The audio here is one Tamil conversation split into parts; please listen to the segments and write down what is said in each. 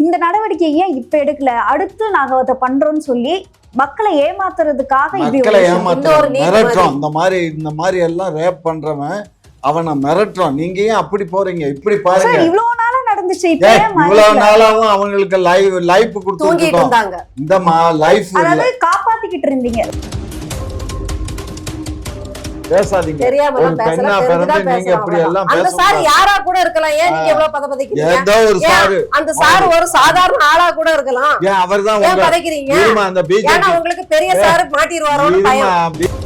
இந்த நடவடிக்கையை ஏன் இப்ப எடுக்கல, அடுத்து நாங்க அதை பண்றோம்னு சொல்லி மக்களை ஏமாத்துறதுக்காக மக்களை மிரட்டுறோம். இந்த மாதிரி எல்லாம் ரேப் பண்றவன் அவனை மிரட்டுறோம். நீங்க ஏன் அப்படி போறீங்க? இப்படி பாருங்க, இவ்வளவு நாளா நடந்துச்சு, இவ்வளவு நாளாவும் அவங்களுக்கு லைஃப் கொடுத்துருக்கோம். இந்த லைஃப் காப்பாத்திக்கிட்டு இருந்தீங்க. பேசாதீங்க. ஒரு பெண்ணா பிறந்து நீங்க இப்படி எல்லாம் அந்த சார் யாரா கூட இருக்கலாம். ஏன் நீங்க எவ்வளவு பதபதைக்கிறீங்க? ஏதோ ஒரு சார், அந்த சார் ஒரு சாதாரண ஆளா கூட இருக்கலாம். ஏன் அவர்தான் ஏன் பதைக்கிறீங்க? அந்த பிஜேபி ஏன்னா உங்களுக்கு பெரிய சார் மாட்டிடுவாரோன்னு பயம்.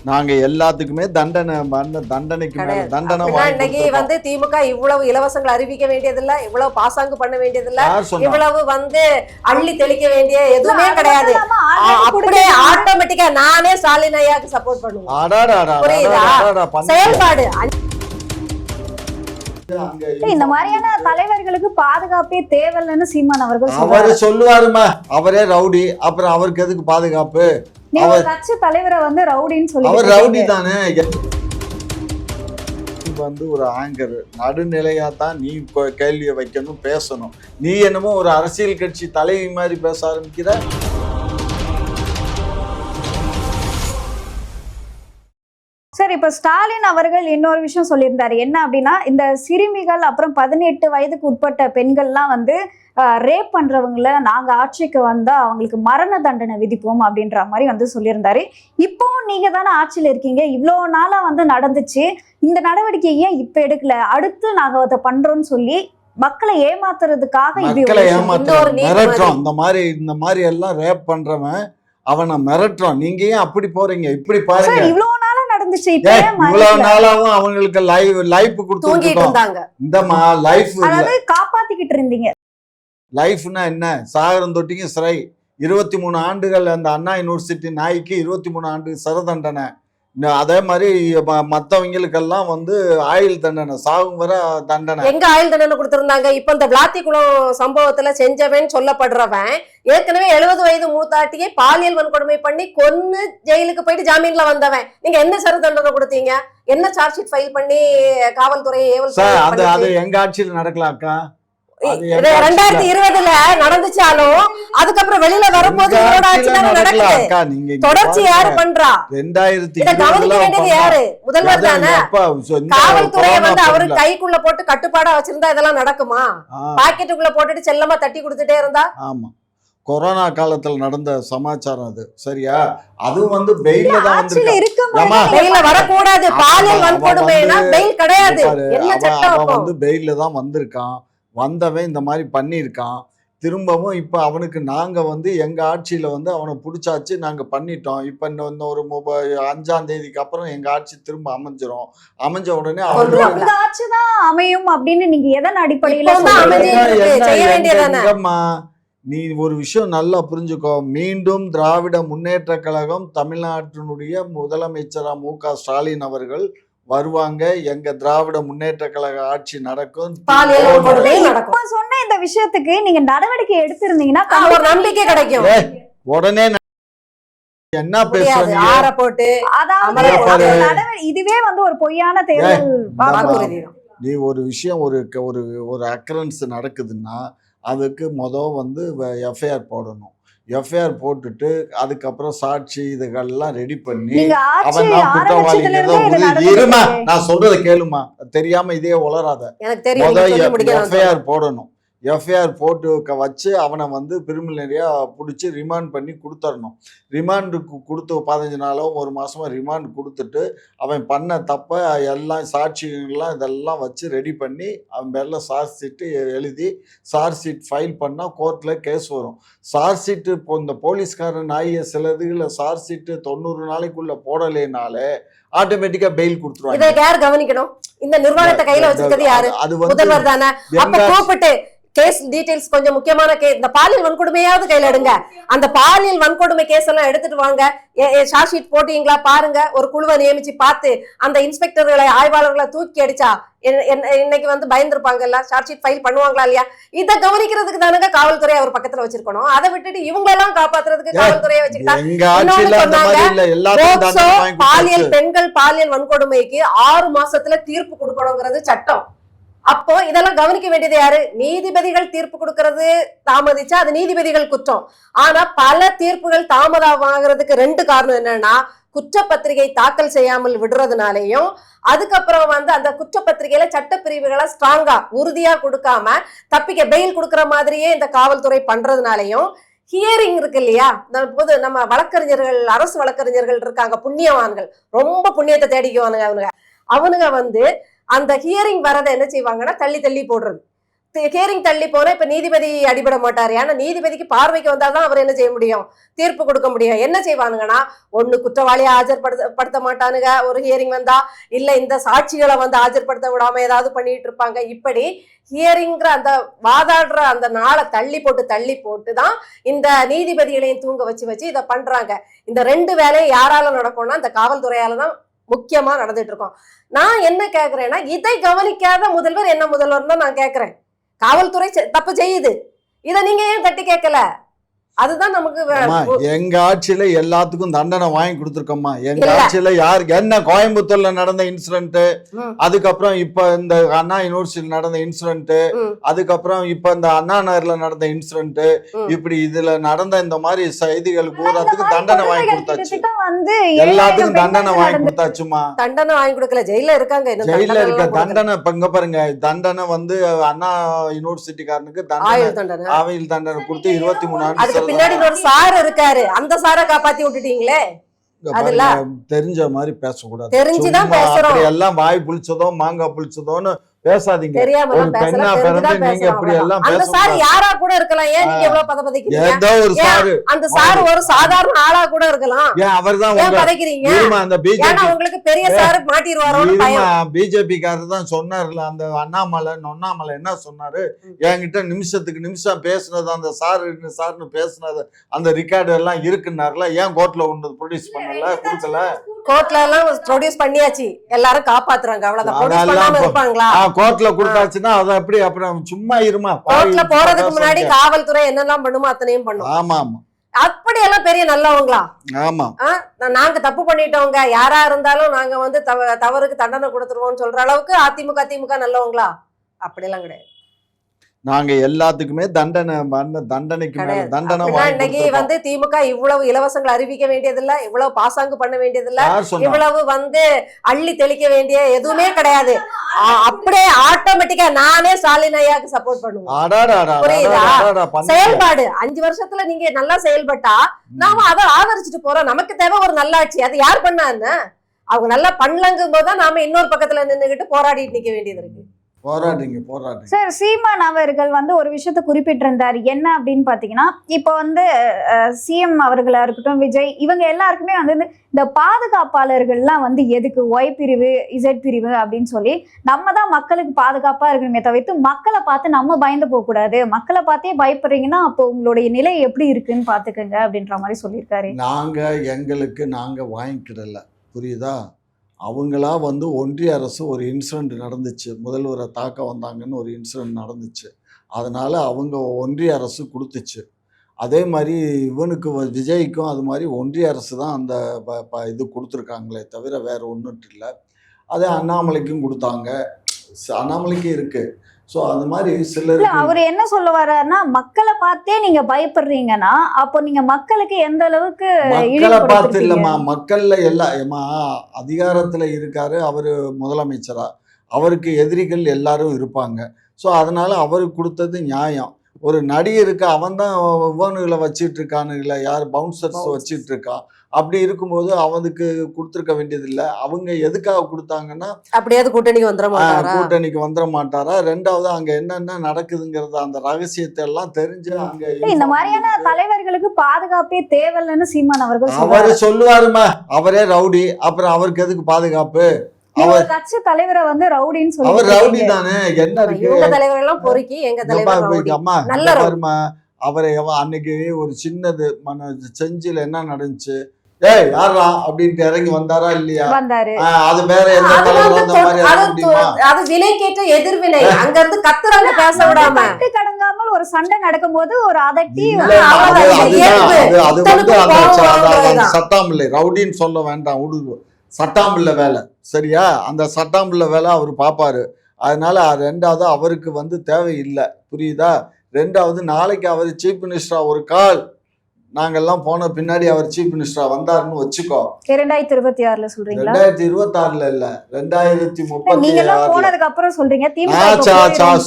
நாங்க எல்லாத்துக்குமே தண்டனைக்கு மேல தண்டனை. இன்னைக்கு வந்து திமுக இவ்வளவு இலவசங்கள் அறிவிக்க வேண்டியதில்ல, இவ்வளவு பாசாங்கு பண்ண வேண்டியதில்ல, இவ்வளவு வந்து அள்ளி தெளிக்க வேண்டிய எதுவுமே கிடையாது. அப்படியே ஆட்டோமேட்டிக்கா நானே ஸ்டாலின் ஐயாக்கு சப்போர்ட் பண்ணுவேன். புரியுதா? செயல்பாடு இந்த மாதிரியான தலைவர்களுக்கு பாதுகாப்பே தேவையில்லைன்னு சீமான் அவர்கள் அவரு சொல்லுவாருமா. அவரே ரவுடி, அப்புறம் அவருக்கு எதுக்கு பாதுகாப்பு? கட்சி தலைவரை வந்து ரவுடின்னு சொல்லி, அவர் ரவுடி தானே. வந்து ஒரு ஆங்கர் நடுநிலையா தான் நீ கேள்வியை வைக்கணும், பேசணும். நீ என்னமோ ஒரு அரசியல் கட்சி தலைவி மாதிரி பேச ஆரம்பிக்கிற. சரி, இப்ப ஸ்டாலின் அவர்கள் இன்னொரு விஷயம் சொல்லியிருந்தாரு. என்ன அப்படின்னா, இந்த சிறுமிகள் அப்புறம் 18 வயதுக்கு உட்பட்ட பெண்கள்லாம் வந்து ரேப் பண்றவங்கள நாங்க ஆட்சிக்கு வந்தா அவங்களுக்கு மரண தண்டனை விதிப்போம் அப்படின்ற மாதிரி வந்து சொல்லியிருந்தாரு. இப்பவும் நீங்க தானே ஆட்சியில இருக்கீங்க, இவ்வளவு நாளா வந்து நடந்துச்சு, இந்த நடவடிக்கையை ஏன் இப்ப எடுக்கல, அடுத்து நாங்க அதை பண்றோம்னு சொல்லி மக்களை ஏமாத்துறதுக்காக மிரட்டுறோம். இந்த மாதிரி எல்லாம் ரேப் பண்றவன் அவனை மிரட்டுறோம். நீங்க ஏன் அப்படி போறீங்க? இப்படி பாருங்க, இவ்வளவு நாளா நடந்துச்சு, இவ்வளவு நாளாவும் அவங்களுக்கு லைஃப் கொடுத்துருக்கோம். இந்த லைஃப் காப்பாத்திக்கிட்டு இருந்தீங்க. லைஃப்னா என்ன? சாகரம் தொட்டிங்க சிறை 23 ஆண்டுகள். அந்த அண்ணா யூனிவர்சிட்டி நாய்க்கு 23 ஆண்டு சிறை தண்டனை. அதே மாதிரி மற்றவங்களுக்கெல்லாம் வந்து ஆயுள் தண்டனை, சாகும் வர தண்டனை. எங்க ஆயுள் தண்டனை கொடுத்திருந்தாங்க? இப்ப இந்த விளாத்திக்குளம் சம்பவத்துல செஞ்சவன் சொல்லப்படுறவன் ஏற்கனவே 70 வயது மூத்தாட்டியை பாலியல் வன்கொடுமை பண்ணி கொன்னு ஜெயிலுக்கு போயிட்டு ஜாமீன்ல வந்தவன். நீங்க என்ன சிறை தண்டனை கொடுத்தீங்க? என்ன சார்ஜ் ஷீட் ஃபைல் பண்ணி காவல்துறையை அது எங்க ஆட்சியில் நடக்கலாம் அக்கா. 2020 நடந்துச்சாலும் அதுக்கப்புறம் வெளியில வரும்போது நடக்குது. தொடர்ச்சி யாரு பண்றா? 2020 கவனிக்க வேண்டியது யாரு? முதல்வர் தானே. காவல்துறையை வந்து அவரு கைக்குள்ள போட்டு கட்டுப்பாடா வச்சிருந்தா இதெல்லாம் நடக்குமா? பாக்கெட்டுக்குள்ள போட்டுட்டு செல்லமா தட்டி கொடுத்துட்டே இருந்தா? ஆமா, கொரோனா காலத்துல நடந்த சமாச்சாரம் அது. சரியா? அதுவும் வந்து பெயில்ல தான் வந்திருக்கான். பெயில்ல வரக்கூடாது. பாலியல் வன்கொடுமைனா பெயில் கிடையாது. என்ன சட்டம்? அவன் வந்து பெயில்ல தான் வந்திருக்கான். வந்தவன் இந்த மாதிரி பண்ணியிருக்கான். திரும்பவும் இப்போ அவனுக்கு நாங்கள் வந்து எங்கள் ஆட்சியில் வந்து அவனை பிடிச்சாச்சு, நாங்கள் பண்ணிட்டோம். இப்போ இன்னும் ஒரு 5ஆம் தேதிக்கு அப்புறம் எங்கள் ஆட்சி திரும்ப அமைஞ்சிரும். அமைஞ்ச உடனே ஆட்சி தான் அமையும் அப்படின்னு நீங்க எதன் அடிப்படையில் எங்கம்மா? நீ ஒரு விஷயம் நல்லா புரிஞ்சுக்கோ. மீண்டும் திராவிட முன்னேற்ற கழகம் தமிழ்நாட்டினுடைய முதலமைச்சரா மு.க. ஸ்டாலின் அவர்கள் வருவாங்க. எங்க திராவிட முன்னேற்ற கழக ஆட்சி நடக்கும். சொன்ன இந்த விஷயத்துக்கு நீங்க நடவடிக்கை எடுத்திருந்தீங்கன்னா ஒரு நம்பிக்கை கிடைக்கும். உடனே என்ன பேசுறீங்க? இதுவே வந்து ஒரு பொய்யான தேர்தல் வாக்குறுதி. நீ ஒரு விஷயம் ஒரு அக்கரன்ஸ் நடக்குதுன்னா அதுக்கு வந்து எஃப்ஐஆர் போடணும். எஃப்ஐஆர் போட்டுட்டு அதுக்கப்புறம் சாட்சி இதுகள்லாம் ரெடி பண்ணி அவன் தான் குற்றவாளிங்கிறத இருமா, நான் சொல்றதை கேளுமா, தெரியாம இதே உளராத. எஃப்ஐஆர் போடணும். எஃப்ஐஆர் போட்டு வச்சு அவனை வந்து பிரிமினரியா பிடிச்சி ரிமாண்ட் பண்ணி கொடுத்துடணும். ரிமாண்டுக்கு கொடுத்து 15 நாளோ 1 மாசமா ரிமாண்ட் கொடுத்துட்டு அவன் பண்ண தப்ப எல்லாம் சாட்சிகள்லாம் இதெல்லாம் வச்சு ரெடி பண்ணி அவன் பேர்ல சார்ஜ் ஷீட்டு எழுதி சார்ஜ் ஷீட் ஃபைல் பண்ணா கோர்ட்ல கேஸ் வரும். சார்ஜ் ஷீட்டு இப்போ இந்த போலீஸ்காரன் சிலதுல சார்ஜ் ஷீட்டு 90 நாளைக்குள்ள போடலைனாலே ஆட்டோமேட்டிக்கா பெயில் கொடுத்துருவாங்க. இதை யார் கவனிக்கணும்? இந்த நிர்வாகத்தை கையில வச்சிருக்கிறது யாரு? முதல்வர் தானே. அப்ப கூப்பிட்டு கேஸ் டீடைல்ஸ் கொஞ்சம் முக்கியமான கேஸ், இந்த பாலியல் வன்கொடுமையாவது கையில எடுங்க. அந்த பாலியல் வன்கொடுமை கேஸ் எல்லாம் எடுத்துட்டு வாங்க. சார்ஜ் ஷீட் போட்டீங்களா பாருங்க. ஒரு குழுவை நியமிச்சு பார்த்து அந்த இன்ஸ்பெக்டர்களை ஆய்வாளர்களை தூக்கி அடிச்சா இன்னைக்கு வந்து பயந்துருப்பாங்கல்ல, சார்ஜ் ஷீட் ஃபைல் பண்ணுவாங்களா இல்லையா? இதை கவனிக்கிறதுக்கு தானுங்க காவல்துறை அவர் பக்கத்துல வச்சிருக்கணும். அதை விட்டுட்டு இவங்களெல்லாம் காப்பாத்துறதுக்கு காவல்துறையை வச்சுக்கிட்டா பாலியல் பெண்கள் பாலியல் வன்கொடுமைக்கு 6 மாசத்துல தீர்ப்பு கொடுக்கணுங்கிறது சட்டம். அப்போ இதெல்லாம் கவனிக்க வேண்டியது யாரு? நீதிபதிகள் தீர்ப்பு கொடுக்கறது தாமதிச்சா அது நீதிபதிகள் குற்றம். ஆனா பல தீர்ப்புகள் தாமதமாகிறதுக்கு 2 காரணம் என்னன்னா, குற்றப்பத்திரிகை தாக்கல் செய்யாமல் விடுறதுனாலையும், அதுக்கப்புறம் அந்த குற்றப்பத்திரிகையில சட்டப்பிரிவுகளை ஸ்ட்ராங்கா உறுதியா கொடுக்காம தப்பிக்க பெயில் கொடுக்கற மாதிரியே இந்த காவல்துறை பண்றதுனாலையும், ஹியரிங் இருக்கு இல்லையா, நம்ம வழக்கறிஞர்கள், அரசு வழக்கறிஞர்கள் இருக்காங்க, புண்ணியவான்கள், ரொம்ப புண்ணியத்தை தேடிக்குவானுங்க. அவனுங்க அந்த ஹியரிங் வரதை என்ன செய்வாங்கன்னா தள்ளி தள்ளி போடுறது. ஹியரிங் தள்ளி போனா இப்ப நீதிபதி அடிபட மாட்டாரு. ஏன்னா நீதிபதிக்கு பார்வைக்கு வந்தாதான் அவர் என்ன செய்ய முடியும், தீர்ப்பு கொடுக்க முடியும். என்ன செய்வானுங்கன்னா, ஒண்ணு குற்றவாளியை ஆஜர்படுத்த மாட்டானுங்க ஒரு ஹியரிங் வந்தா, இல்ல இந்த சாட்சிகளை ஆஜர்படுத்த விடாம ஏதாவது பண்ணிட்டு இருப்பாங்க. இப்படி ஹியரிங்கிற அந்த வாதாடுற அந்த நாளை தள்ளி போட்டு தான் இந்த நீதிபதிகளையும் தூங்க வச்சு இதை பண்றாங்க. இந்த 2 வேலையும் யாரால நடக்கும்னா இந்த காவல்துறையால தான் முக்கியமா நடந்துட்டு இருக்கோம். நான் என்ன கேக்குறேன்னா, இதை கவனிக்காத முதல்வர் என்ன முதல்வர் தான் நான் கேக்குறேன். காவல்துறை தப்பு செய்யுது, இதை நீங்க ஏன் தட்டி கேட்கல? அதுதான் நமக்கு எங்க ஆட்சியில எல்லாத்துக்கும் தண்டனை வாங்கி கொடுத்துருக்கோம்மா. எங்க ஆட்சியில யாருக்கு என்ன கோயம்புத்தூர்ல நடந்த இன்சிடென்ட், அதுக்கப்புறம் இப்ப இந்த அண்ணா யூனிவர்சிட்டி நடந்த இன்சிடென்ட், அதுக்கப்புறம் இப்ப இந்த அண்ணா நகர்ல நடந்த இன்சிடென்ட், இப்படி இதுல நடந்த இந்த மாதிரி செய்திகள் பூராத்துக்கு தண்டனை வாங்கி கொடுத்தாச்சு. எல்லாத்துக்கும் தண்டனை வாங்கி கொடுத்தாச்சுமா. தண்டனை வாங்கி கொடுக்கல, ஜெயில இருக்காங்க. ஜெயில இருக்க தண்டனை இங்க பாருங்க, தண்டனை அண்ணா யூனிவர்சிட்டிக்காரனுக்கு ஆயுள் தண்டனை கொடுத்து 23 ஆண்டு. பின்னாடி ஒரு சார் இருக்காரு, அந்த சாரை காப்பாத்தி விட்டுட்டீங்களே. தெரிஞ்ச மாதிரி பேசக்கூடாது, தெரிஞ்சுதான் பேசுறோம். எல்லாம் வாய் புளிச்சதோ மாங்காய் புளிச்சதோன்னு பேசாதீங்க. ஒரு பெண்ணா பிறந்து நீங்க இப்படி எல்லாம் அந்த சார் யாரா கூட இருக்கலாம். ஏன் நீங்க எவ்வளவு பதபதிக்கிறீங்க? ஏதோ ஒரு சார், அந்த சார் ஒரு சாதாரண ஆளா கூட இருக்கலாம். ஏன் அவர்தான் பதக்கிறீங்க? அந்த பிஜேபி உங்களுக்கு பெரிய சார் மாட்டிடுவாரோன்னு பயம். பிஜேபி காரர் தான் சொன்னார்ல, அந்த அண்ணாமலை என்ன சொன்னாரு, என்கிட்ட நிமிஷத்துக்கு நிமிஷம் பேசுனது அந்த சார்னு பேசுனது அந்த ரெக்கார்டு எல்லாம் இருக்குன்னாருல, ஏன் கோர்ட்ல ஒண்ணு ப்ரொடியூஸ் பண்ணல, கொடுக்கல? கோர்ட்ல எல்லாம் ப்ரொடியூஸ் பண்ணியாச்சு, எல்லாரும் காப்பாத்துறாங்க, அவ்வளவுதான். இருப்பாங்களா? கோர்ட்ல கொடுத்தாச்சுன்னா அதை எப்படி அப்புறம் சும்மா இருமா. கோர்ட்ல போறதுக்கு முன்னாடி காவல்துறை என்னெல்லாம் பண்ணுமோ அத்தனையும் பண்ணும். ஆமா ஆமா, அப்படியெல்லாம் பெரிய நல்லவங்களா? ஆமா, நாங்க தப்பு பண்ணிட்டோங்க, யாரா இருந்தாலும் நாங்க தவறுக்கு தண்டனை கொடுத்துருவோம்னு சொல்ற அளவுக்கு அதிமுக நல்லவங்களா? அப்படியெல்லாம் கிடையாது. நாங்க எல்லாத்துக்குமே தண்டனைக்கு மேல தண்டனை. இன்னைக்கு திமுக இவ்வளவு இலவசங்கள் அறிவிக்க வேண்டியதில்ல, இவ்வளவு பாசாங்கு பண்ண வேண்டியதில்ல, இவ்வளவு அள்ளி தெளிக்க வேண்டிய எதுவுமே கிடையாது. அப்படியே ஆட்டோமேட்டிக்கா நானே ஸ்டாலின் ஐயாக்கு சப்போர்ட் பண்ணுவேன். புரியுதா? செயல்பாடு 5 வருஷத்துல நீங்க நல்லா செயல்பட்டா நாம அதை ஆதரிச்சுட்டு போறோம். நமக்கு தேவை ஒரு நல்லாட்சி. அது யார் பண்ணா என்ன? அவங்க நல்லா பண்ணலங்கும் போதுதான் நாம இன்னொரு பக்கத்துல நின்னுகிட்டு போராடிட்டு நிக்க வேண்டியது இருக்கு. போராடுங்க சார். சீமான் அவர்கள் ஒரு விஷயத்த குறிப்பிட்டிருந்தார். என்ன அப்படின்னு பாத்தீங்கன்னா, இப்போ சிஎம் அவர்களா இருக்கட்டும், விஜய், இவங்க எல்லாருக்குமே இந்த பாதுகாப்பாளர்கள்லாம் எதுக்கு ஒய் பிரிவு இசட் பிரிவு அப்படின்னு சொல்லி நம்ம தான் மக்களுக்கு பாதுகாப்பா இருக்கணுமே தவிர்த்து மக்களை பார்த்து நம்ம பயந்து போக கூடாது. மக்களை பார்த்தே பயப்படுறீங்கன்னா அப்போ உங்களுடைய நிலை எப்படி இருக்குன்னு பாத்துக்கோங்க அப்படின்ற மாதிரி சொல்லியிருக்காரு. நாங்க வாங்கிக்கிறல, புரியுதா? அவங்களா ஒன்றிய அரசு ஒரு இன்சிடென்ட் நடந்துச்சு, முதல்வரை தாக்க வந்தாங்கன்னு ஒரு இன்சிடென்ட் நடந்துச்சு, அதனால அவங்க ஒன்றிய அரசு கொடுத்துச்சு. அதே மாதிரி இவனுக்கு விஜய்க்கும் அது மாதிரி ஒன்றிய அரசு தான் அந்த இது கொடுத்துருக்காங்களே தவிர வேற ஒன்றும் இல்லை. அதே அண்ணாமலைக்கும் கொடுத்தாங்க, அண்ணாமலைக்கு இருக்கு. ஸோ அது மாதிரி சிலர் அவர் என்ன சொல்ல வர்றாருன்னா, மக்களை பார்த்தே நீங்க பயப்படுறீங்கன்னா அப்போ நீங்க மக்களுக்கு எந்த அளவுக்கு மக்களை பார்த்து இல்லைம்மா, மக்கள்ல எல்லா அதிகாரத்துல இருக்காரு அவரு முதலமைச்சரா, அவருக்கு எதிரிகள் எல்லாரும் இருப்பாங்க. ஸோ அதனால அவருக்கு கொடுத்தது நியாயம். ஒரு நடிகருக்கு அவன் தான் இவனுகளை வச்சிட்டு இருக்கானுங்கள, யார் பவுன்சர்ஸ் வச்சிட்டு இருக்கான். அப்படி இருக்கும்போது அவனுக்கு கொடுத்துருக்க வேண்டியது இல்லை. அவங்க எதுக்காக கொடுத்தாங்கன்னா அப்படியாவது கூட்டணிக்கு வந்துட மாட்டாரா? ரெண்டாவது அங்க என்னென்ன நடக்குதுங்கிறது அந்த ரகசியத்தை எல்லாம் தெரிஞ்சு அங்க இந்த மாதிரியான தலைவர்களுக்கு பாதுகாப்பே தேவையில்லைன்னு சீமான் அவர்கள் அவரு சொல்லுவாருமா. அவரே ரவுடி, அப்புறம் அவருக்கு எதுக்கு பாதுகாப்பு? அவர் கட்சி தலைவரை ரவுடின்னு சொல்லி, அவர் ரவுடி தானே, என்ன இருக்கு? தலைவர் எல்லாம் பொறுக்கி எங்க தலைவர் அம்மா அவரை அன்னைக்கு ஒரு சின்னது செஞ்சில என்ன நடந்துச்சு, ஏய் யாரா அப்படின்ட்டு இறங்கி வந்தாரா இல்லையா? அது வேற எந்த தலைவர் அந்த மாதிரி அது விலை கேட்ட எதிர்வினை. அங்க இருந்து கத்துறாங்க, பேச விடாம கட்டு கடங்காமல் ஒரு சண்டை நடக்கும்போது ஒரு அதட்டி அது சட்டாம்பிள்ளை ரவுடின்னு சொல்ல வேண்டாம், உடுது சட்டாம்பிள்ளை வேலை, சரியா? அந்த சட்டாம்பிள்ளை வேலை அவர் பாப்பாரு. அதனால ரெண்டாவது அவருக்கு வந்து தேவையில்லை, புரியுதா? ரெண்டாவது நாளைக்கு அவர் சீஃப் மினிஸ்டரா ஒரு கால் நாங்கெல்லாம் போன பின்னாடி அவர் சீஃப் மினிஸ்டரா வந்தாருன்னு வச்சுக்கோ, 2026 சொல்றீங்களா? 2026 இல்ல, நீங்க எல்லாம் 2036 போனதுக்கு அப்புறம் சொல்றீங்க.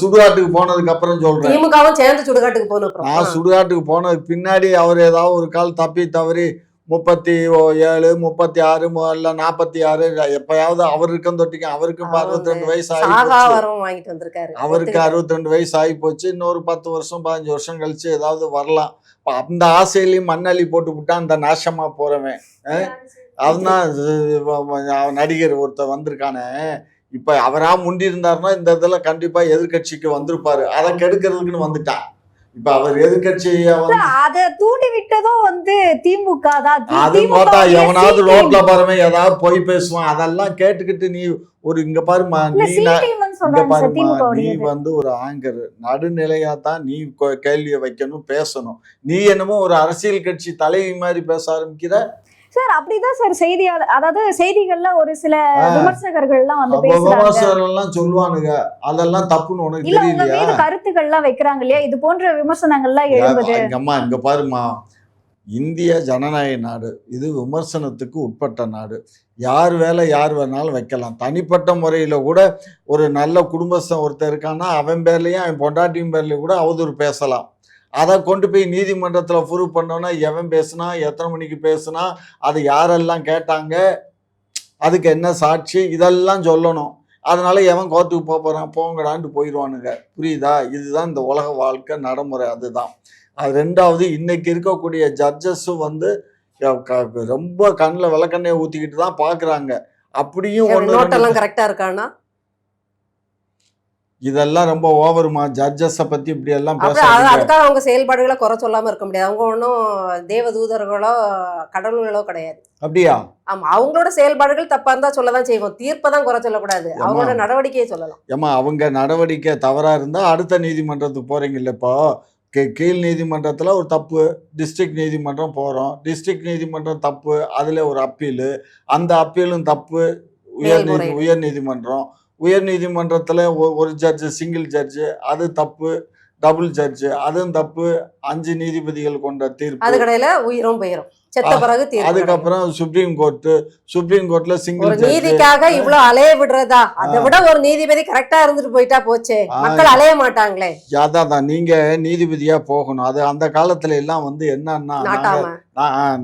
சுடுகாட்டுக்கு போனதுக்கு அப்புறம் சொல்றேன். திமுகவும் சேர்ந்து சுடுகாட்டுக்கு போனோம். நான் சுடுகாட்டுக்கு போனதுக்கு பின்னாடி அவர் ஏதாவது ஒரு கால் தவறி 37, 36 இல்ல 46 எப்பயாவது அவர் இருக்கும் தொட்டிக்க. அவருக்கு 62 வயசு ஆகி வாங்கிட்டு வந்திருக்காரு. அவருக்கு 62 வயசு ஆகி போச்சு. இன்னொரு 10 வருஷம் 15 வருஷம் கழிச்சு ஏதாவது வரலாம். அந்த ஆசையிலையும் மண்ணள்ளி போட்டு விட்டா அந்த நாசமா போறவன் அதுதான் நடிகர் ஒருத்தர் வந்திருக்கானே. இப்ப அவரா முண்டி இருந்தாருன்னா இந்த இதுல கண்டிப்பா எதிர்கட்சிக்கு வந்திருப்பாரு. அதை கெடுக்கிறதுக்குன்னு வந்துட்டான். இப்ப அவர் எதிர்கட்சியை அதை தூண்டி விட்டதும் வந்து திமுக தான். அது பார்த்தா எவனாவது ரோட்ல பாருமே ஏதாவது போய் பேசுவான். அதெல்லாம் கேட்டுக்கிட்டு நீ ஒரு இங்க பாருமா, நீ வந்து ஒரு ஆங்கர், நடுநிலையா தான் நீ கேள்வியை வைக்கணும், பேசணும். நீ என்னமோ ஒரு அரசியல் கட்சி தலைவி மாதிரி பேச ஆரம்பிக்கிற சார். அப்படிதான் சார் செய்தியாளர், அதாவது செய்திகள்ல ஒரு சில விமர்சகர்கள் எல்லாம் வந்து விமர்சகர்கள் சொல்லுவானுங்க. அதெல்லாம் தப்புன்னு உனக்கு தெரியலையா? கருத்துக்கள் எல்லாம் வைக்கிறாங்க இல்லையா, இது போன்ற விமர்சனங்கள்லாம் எழுதுது. இங்க பாருமா, இந்திய ஜனநாயக நாடு, இது விமர்சனத்துக்கு உட்பட்ட நாடு. யார் வேலை யார் வேணாலும் வைக்கலாம். தனிப்பட்ட முறையில கூட ஒரு நல்ல குடும்பஸ்தன் ஒருத்தர் இருக்கான்னா அவன் பேர்லயும் அவன் பொண்டாட்டியும் பேர்லயும் கூட அவதூறு பேசலாம். அதை கொண்டு போய் நீதிமன்றத்தில் ப்ரூவ் பண்ணோன்னா எவன் பேசுனா, எத்தனை மணிக்கு பேசுனா, அது யாரெல்லாம் கேட்டாங்க, அதுக்கு என்ன சாட்சி, இதெல்லாம் சொல்லணும். அதனால எவன் கோர்ட்டுக்கு போகிறான், போங்கடான்ட்டு போயிடுவானுங்க. புரியுதா? இதுதான் இந்த உலக வாழ்க்கை நடைமுறை. அதுதான். அது ரெண்டாவது, இன்னைக்கு இருக்கக்கூடிய ஜட்ஜஸும் வந்து ரொம்ப கண்ணில் விளக்கண்ணையை ஊற்றிக்கிட்டு தான் பார்க்குறாங்க. அப்படியும் ஒன்று கரெக்டாக இருக்கானா? இதெல்லாம் ரொம்ப ஓவருமா. ஜட்ஜஸை பத்தி இப்படி எல்லாம் அதுக்காக அவங்க செயல்பாடுகளை குறை சொல்லாம இருக்க முடியாது. அவங்க ஒன்றும் தேவதூதர்களோ கடவுள்களோ கிடையாது. அப்படியா? ஆமா, அவங்களோட செயல்பாடுகள் தப்பா இருந்தா சொல்லதான் செய்வோம். தீர்ப்பை தான் குறை சொல்லக்கூடாது, அவங்களோட நடவடிக்கையை சொல்லலாம். ஏமா, அவங்க நடவடிக்கை தவறா இருந்தா அடுத்த நீதிமன்றத்துக்கு போறீங்க இல்ல. இப்போ கீழ் நீதிமன்றத்துல ஒரு தப்பு, டிஸ்ட்ரிக்ட் நீதிமன்றம் போறோம், டிஸ்ட்ரிக்ட் நீதிமன்றம் தப்பு, அதுல ஒரு அப்பீலு, அந்த அப்பீலும் தப்பு, உயர் நீதிமன்றம், உயர் நீதிமன்றத்தில் ஒரு ஜட்ஜு, சிங்கிள் ஜட்ஜு, அது தப்பு, டபுள் ஜட்ஜு, அதுவும் தப்பு, 5 நீதிபதிகள் கொண்ட தீர்ப்பு. அது கடையில உயிரும் போயிரும், செத்த பிறகு தீர்ப்பு. அதுக்கப்புறம் சுப்ரீம் கோர்ட்ல சிங்கிள் ஜட்ஜ். நீதிக்காக இவ்வளவு அலைய விடுறதா? அதை விட ஒரு நீதிபதி கரெக்டா இருந்துட்டு போயிட்டா போச்சே, மக்கள் அலைய மாட்டாங்களே. அதான் நீங்க நீதிபதியா போகணும். அது அந்த காலத்துல எல்லாம் வந்து என்னன்னா,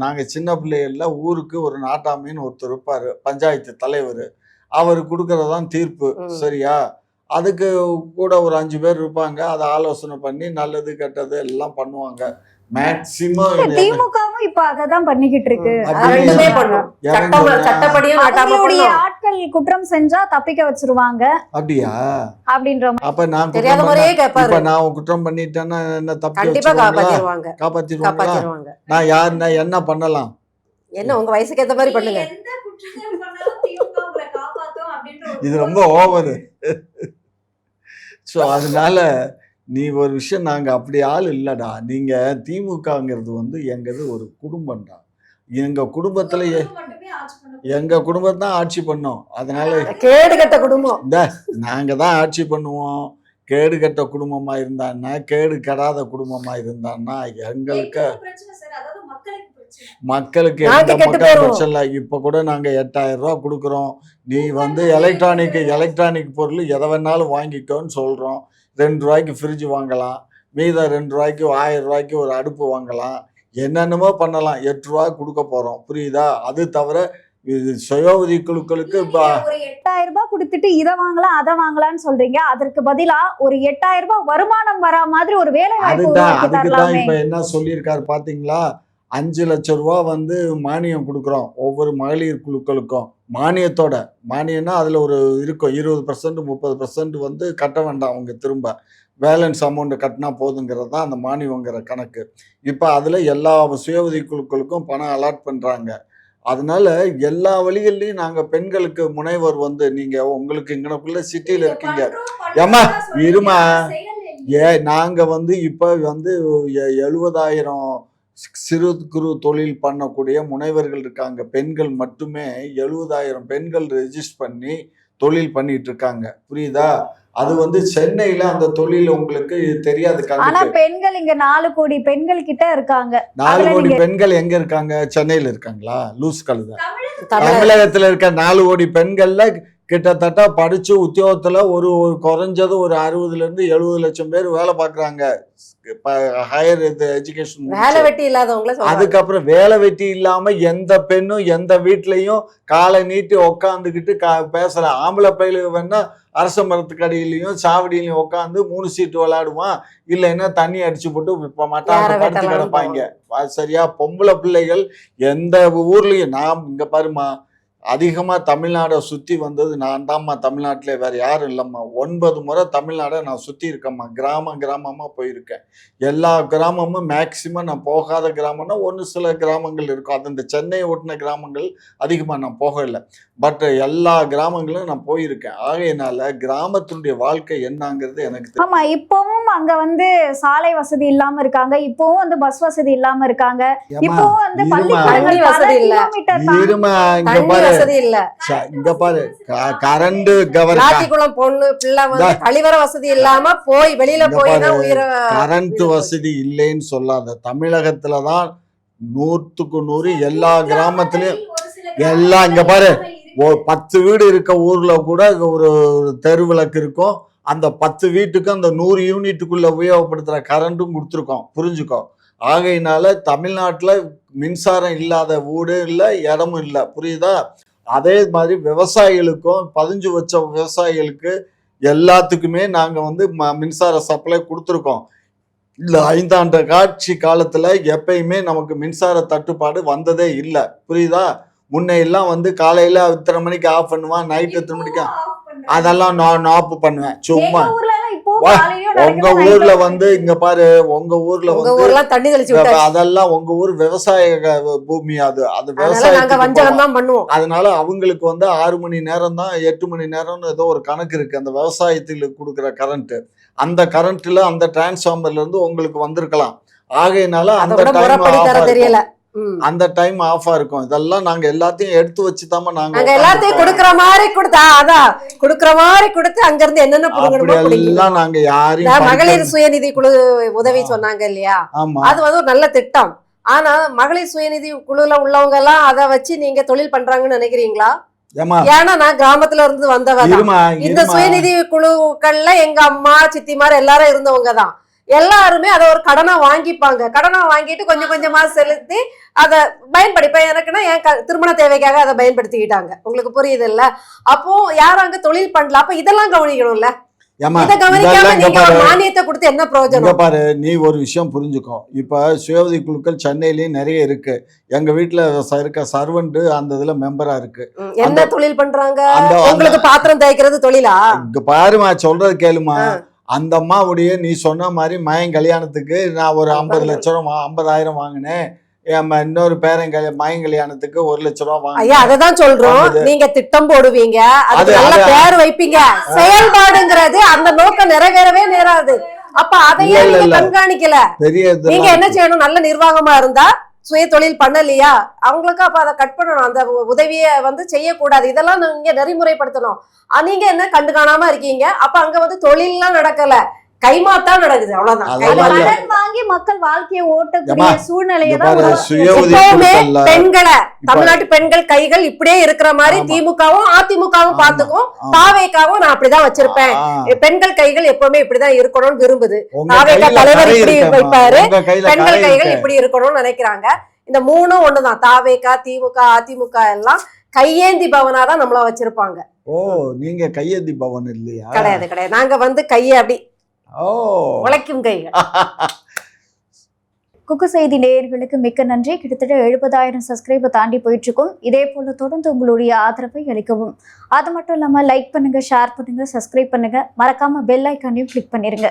நாங்க சின்ன பிள்ளைகள்ல ஊருக்கு ஒரு நாட்டாமைன்னு ஒருத்தர் இருப்பாரு, பஞ்சாயத்து தலைவர். அவர் கொடுக்கறதான் தீர்ப்பு. சரியா? அதுக்கு கூட ஒரு 5 பேர் இருப்பாங்க. அதை ஆலோசனை பண்ணி நல்லது கெட்டது எல்லாம் பண்ணுவாங்க. மேக்சிமம் திமுகவும் இப்ப அததான் பண்ணிக்கிட்டு இருக்கு. ஆட்கள் குற்றம் செஞ்சா தப்பிக்க வச்சிருவாங்க. அப்படியா? அப்படின்ற அப்ப நான் குற்றம் பண்ணிட்டேன்னா என்ன காப்பாத்திடுவாங்க? நான் யார், நான் என்ன பண்ணலாம்? என்ன உங்க வயசுக்கு ஏத்த மாதிரி பண்ணுங்க. இது ரொம்ப ஓவரு. ஸோ அதனால நீ ஒரு விஷயம், நாங்கள் அப்படி ஆள் இல்லைடா. நீங்கள் திமுகங்கிறது வந்து எங்கிறது ஒரு குடும்பம்டா. எங்கள் குடும்பத்தில் எங்கள் குடும்பத்தான் ஆட்சி பண்ணோம். அதனால கேடு கட்ட குடும்பம் இந்த நாங்கள் தான் ஆட்சி பண்ணுவோம். கேடு கட்ட குடும்பமாக இருந்தான்னா, கேடு கெடாத குடும்பமாக இருந்தான்னா எங்களுக்கு மக்களுக்கு எந்த மக்கள் பிரச்சனை இல்லை. இப்போ கூட நாங்கள் 8000 ரூபா கொடுக்குறோம். நீ வந்து எலக்ட்ரானிக் பொருள் எதை வேணாலும் வாங்கிக்கோன்னு சொல்கிறோம். 2 ரூபாய்க்கு ஃப்ரிட்ஜ் வாங்கலாம், மீத 2 ரூபாய்க்கு 1000 ரூபாய்க்கு ஒரு அடுப்பு வாங்கலாம், என்னென்னமோ பண்ணலாம். 8 ரூபா கொடுக்க போகிறோம். புரியுதா? அது தவிர சுய உதவி குழுக்களுக்கு 8000 ரூபாய் கொடுத்துட்டு இதை வாங்கலாம் அதை வாங்கலாம்னு சொல்றீங்க. அதற்கு பதிலா ஒரு 8000 ரூபாய் வருமானம் வரா மாதிரி ஒரு வேலை வாய்ப்பு. அதுக்கு தான் இப்போ என்ன சொல்லியிருக்காரு பார்த்தீங்களா? 5 லட்சம் ரூபா வந்து மானியம் கொடுக்குறோம் ஒவ்வொரு மகளிர் குழுக்களுக்கும். மானியம்னா அதில் ஒரு இருக்கும் 20% 30% வந்து கட்ட வேண்டாம். அவங்க திரும்ப பேலன்ஸ் அமௌண்ட்டு கட்டினா போதுங்கிறது தான் அந்த மானியங்கிற கணக்கு. இப்போ அதில் எல்லா சுய உதவி குழுக்களுக்கும் பணம் அலாட் பண்ணுறாங்க. அதனால எல்லா வழிகள்லையும் நாங்கள் பெண்களுக்கு முனைவர் வந்து, நீங்கள் உங்களுக்கு இங்கனக்குள்ள சிட்டியில் இருக்கீங்க, ஏமா இருமா, நாங்கள் வந்து இப்போ வந்து 70,000 சிறு குறு தொழில் பண்ணக்கூடிய முனைவர்கள் இருக்காங்க. பெண்கள் மட்டுமே 70,000 பெண்கள் ரெஜிஸ்டர் பண்ணி தொழில் பண்ணிட்டு இருக்காங்க. புரியுதா? அது வந்து சென்னையில அந்த தொழில் உங்களுக்கு தெரியாது ஆனா கண்ணுக்கு. பெண்கள் இங்க 4 கோடி பெண்கள் கிட்ட இருக்காங்க. 4 அதுல கோடி நீங்க பெண்கள் எங்க இருக்காங்க? சென்னையில இருக்காங்களா? லூஸ் கழுத. தமிழக தமிழகத்துல இருக்க 4 கோடி பெண்கள்ல கிட்டத்தட்ட படிச்சு உத்தியோகத்துல ஒரு ஒரு குறைஞ்சது ஒரு 60ல இருந்து 70 லட்சம் பேர் வேலை பார்க்கறாங்க. ஹையர் எஜுகேஷன் வேலை வெட்டி இல்லாதவங்கள சொல்றாங்க. அதுக்கப்புறம் வேலை வெட்டி இல்லாம எந்த பெண்ணும் எந்த வீட்லயும் காலை நீட்டி உக்காந்துக்கிட்டு பேசுற ஆம்பளை பயிலுக்கு வேணா அரச மரத்துக்கடியிலையும் சாவடியிலையும் உட்காந்து 3 சீட்டு விளையாடுவான், இல்லைன்னா தண்ணி அடிச்சு போட்டு இப்ப மட்டாந்து யாரை படுத்து வெட்டலாம்னு கிடப்பாங்க. சரியா? பொம்பளை பிள்ளைகள் எந்த ஊர்லயும் நான் இங்க பாருமா, அதிகமா தமிழ்நாடை சுத்தி வந்தது நான் தான்மா. தமிழ்நாட்டிலே வேற யாரும் இல்லம்மா. 9 முறை தமிழ்நாடை நான் சுத்தி இருக்கேம்மா. கிராமமா போயிருக்கேன். எல்லா கிராமமும் மேக்சிமம் நான் போகாத கிராமம்னா ஒன்று சில கிராமங்கள் இருக்கும். அது இந்த சென்னை ஒட்டின கிராமங்கள் அதிகமாக நான் போகலை. பட் எல்லா கிராமங்களும் நான் போயிருக்கேன். ஆகையினால கிராமத்தினுடைய வாழ்க்கை என்னங்கிறது எனக்கு தெரியும். ஆமா, இப்பவும் அங்க வந்து சாலை வசதி இல்லாம இருக்காங்க, இப்பவும் வந்து பஸ் வசதி இல்லாம இருக்காங்க, இப்பவும் வந்து பள்ளிக்கூடங்கள் பல வசதி இல்ல. கிலோமீட்டர் தாண்டி இருமா, இங்க தண்ணி பாரு, வசதி இல்ல. இங்க பாரு, கரண்ட் ராத்திக்குளம் பொண்ணு பிள்ளை வந்து கழிவற வசதி இல்லாம போய் வெளியில போய் தான் உயிரை கரண்ட் வசதி இல்லைன்னு சொல்லாத. தமிழகத்துலதான் 100க்கு 100 எல்லா கிராமத்திலயும் எல்லாம் இங்க பாரு, 10 வீடு இருக்க ஊர்ல கூட ஒரு தெரு விளக்கு இருக்கும். அந்த 10 வீட்டுக்கு அந்த 100 யூனிட்டுக்குள்ள உபயோகப்படுத்துற கரண்ட்டும் கொடுத்துருக்கோம். புரிஞ்சுக்கோ. ஆகையினால தமிழ்நாட்டுல மின்சாரம் இல்லாத வீடு இல்லை, இடமும் இல்லை. புரியுதா? அதே மாதிரி விவசாயிகளுக்கும் 15 வச்ச விவசாயிகளுக்கு எல்லாத்துக்குமே நாங்க வந்து மின்சார சப்ளை கொடுத்துருக்கோம். இல்ல 5 ஆண்டு ஆட்சி காலத்துல எப்பயுமே நமக்கு மின்சார தட்டுப்பாடு வந்ததே இல்லை. புரியுதா? முன்ன எல்லாம் வந்து காலையில இத்தனை மணிக்கு ஆஃப் பண்ணுவான், நைட் எத்தனை மணிக்கு அதெல்லாம் நான் ஆஃப் பண்ணுவேன் சும்மா. உங்க ஊர்ல வந்து இங்க பாரு, உங்க ஊர்ல வந்து தண்ணி தெளிச்சு விட்டாச்சு. அதெல்லாம் உங்க ஊர் விவசாய பூமி. அது நாங்க விவசாயத்துக்கு வஞ்சகம் தான் பண்ணுவோம். அதனால அவங்களுக்கு வந்து 6 மணி நேரம் தான், 8 மணி நேரம்னு ஏதோ ஒரு கணக்கு இருக்கு அந்த விவசாயத்துக்கு கொடுக்குற கரண்ட். அந்த கரண்ட்ல அந்த டிரான்ஸ்ஃபார்மர்ல இருந்து உங்களுக்கு வந்திருக்கலாம். ஆகையினால அந்த டைம் தெரியல, அந்த டைம் ஆஃபா இருக்கும். இதெல்லாம் நாங்க எல்லாத்தையும் எடுத்து வச்சுதாம நாங்க எல்லாத்தையும் கொடுக்கற மாதிரி கொடுத்தா அதான் கொடுக்கற மாதிரி கொடுத்து அங்க இருந்து என்னென்ன புடுங்கணுமோ நாங்க யாரையும் மகளிர் சுயநிதி குழு உதவி சொன்னாங்க இல்லையா, அது வந்து ஒரு நல்ல திட்டம். ஆனா மகளிர் சுயநிதி குழுல உள்ளவங்க எல்லாம் அதை வச்சு நீங்க தொழில் பண்றாங்கன்னு நினைக்கிறீங்களா? ஏன்னா நான் கிராமத்துல இருந்து வந்தவங்க. இந்த சுயநிதி குழுக்கள்ல எங்க அம்மா சித்திமார் எல்லாரும் இருந்தவங்க தான். எல்லாருமே அதை ஒரு கடனா வாங்கிப்பாங்க. கடனா வாங்கிட்டு கொஞ்சம் கொஞ்சமா செலுத்தி அதை பயன்படுத்திப்பேன். எனக்குன்னா என் திருமண தேவைக்காக அதை பயன்படுத்திக்கிட்டாங்க. உங்களுக்கு புரியுது இல்ல? அப்போ யாரும் அங்க தொழில் பண்ணல. அப்ப இதெல்லாம் கவனிக்கணும்ல. இதை கவனிக்காம நீங்க ஒரு மானியத்தை கொடுத்து என்ன பிரயோஜனம்? பாரு, நீ ஒரு விஷயம் புரிஞ்சுக்கோ. இப்ப சுயஉதவி குழுக்கள் சென்னையிலயும் நிறைய இருக்கு. எங்க வீட்டுல இருக்க சர்வெண்ட் அந்த இதுல மெம்பரா இருக்கு. என்ன தொழில் பண்றாங்க? உங்களுக்கு பாத்திரம் தேய்க்கிறது தொழிலா? இங்க பாருமா, சொல்றது கேளுமா. அந்த அம்மாவுடைய நீ சொன்ன மாதிரி மயன் கல்யாணத்துக்கு நான் ஒரு 50 லட்சம் 50,000 வாங்கினேன். இன்னொரு பேரன் மயன் கல்யாணத்துக்கு 1 லட்சம் ரூபாய் வாங்க. அததான் சொல்றோம். நீங்க திட்டம் போடுவீங்க, அது நல்ல பேர் வைப்பீங்க. செயல்பாடுங்கிறது அந்த நோக்கம் நிறைவேறவே நேராது. அப்ப அதையே நீங்க கண்காணிக்கல. நீங்க என்ன செய்யணும்? நல்ல நிர்வாகமா இருந்தா சுய தொழில் பண்ணலையா அவங்களுக்கு அப்ப அதை கட் பண்ணணும். அந்த உதவியை வந்து செய்யக்கூடாது. இதெல்லாம் நீங்க நெறிமுறைப்படுத்தணும். நீங்க என்ன கண்டு காணாம இருக்கீங்க? அப்ப அங்க வந்து தொழில்லாம் நடக்கல, கைமாத்தா நடக்குது. அவ்வளவுதான். கடன் வாங்கி மக்கள் வாழ்க்கையை ஓட்டக்கூடிய சூழ்நிலையை தான் பெண்களை, தமிழ்நாட்டு பெண்கள் கைகள் இப்படியே இருக்கிற மாதிரி திமுகவும் அதிமுகவும் பாத்துக்கும், தாவேக்காவும் நான் அப்படிதான் வச்சிருப்பேன். பெண்கள் கைகள் எப்பவுமே இப்படிதான் இருக்கணும்னு விரும்புது. தாவேக்கா தலைவர் இப்படி வைப்பாரு, பெண்கள் கைகள் இப்படி இருக்கணும்னு நினைக்கிறாங்க. இந்த மூணும் ஒண்ணுதான். தாவேக்கா, திமுக, அதிமுக எல்லாம் கையேந்தி பவனா தான் நம்மள வச்சிருப்பாங்க. ஓ, நீங்க கையேந்தி பவன் இல்லையா? கிடையாது கிடையாது. நாங்க வந்து கையை அப்படி உழைக்கும் கைகள். குக்கு செய்தி நேயர்களுக்கு மிக்க நன்றி. கிட்டத்தட்ட 70,000 சப்ஸ்கிரைபர் தாண்டி போயிட்டு இருக்கோம். இதே போல தொடர்ந்து உங்களுடைய ஆதரவை அளிக்கவும். அது மட்டும் இல்லாம லைக் பண்ணுங்க, ஷேர் பண்ணுங்க, சப்ஸ்கிரைப் பண்ணுங்க, மறக்காம பெல் ஐக்கானையும் கிளிக் பண்ணிருங்க.